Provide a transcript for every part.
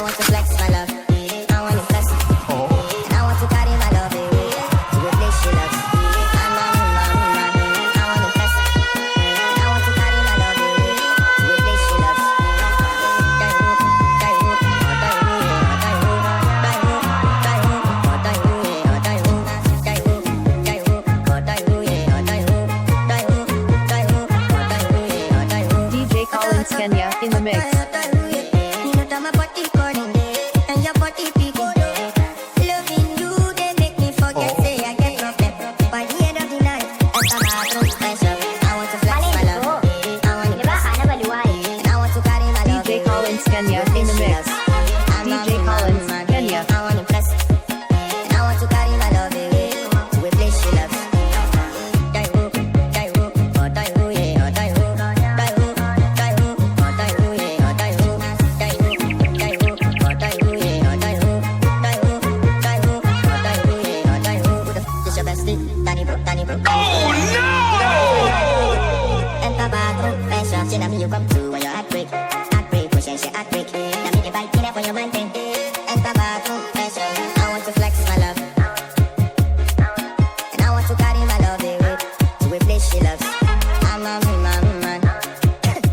want to flex my love. I want to flex. And I want to carry my love away to a place she loves. I want to flex. And I want to carry my love away to a place she loves. DJ Collins Kenya in the mix. DJ Collins Kenya in the mix. DJ Collins Kenya. I want to bless. And I want to carry my love away to a place she loves. Oh no! Enter bathroom, pressure, she na me you come to when your heart break, push and she heart break. Na me the bite in there for your man thing. Enter bathroom, pressure, I want to flex my love, and I want to carry my love away to a place she loves. I'm a man, and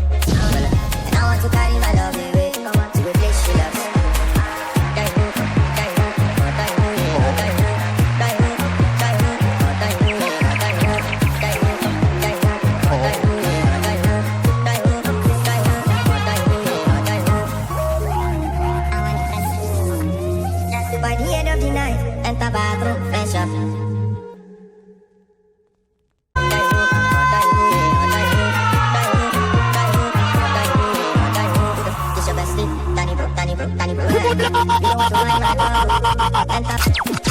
I want to carry my love away to a place she loves. By the end of the night, enter bathroom, fresh up. This your bestie, Danny Bro. You don't want to mind my love. Enter.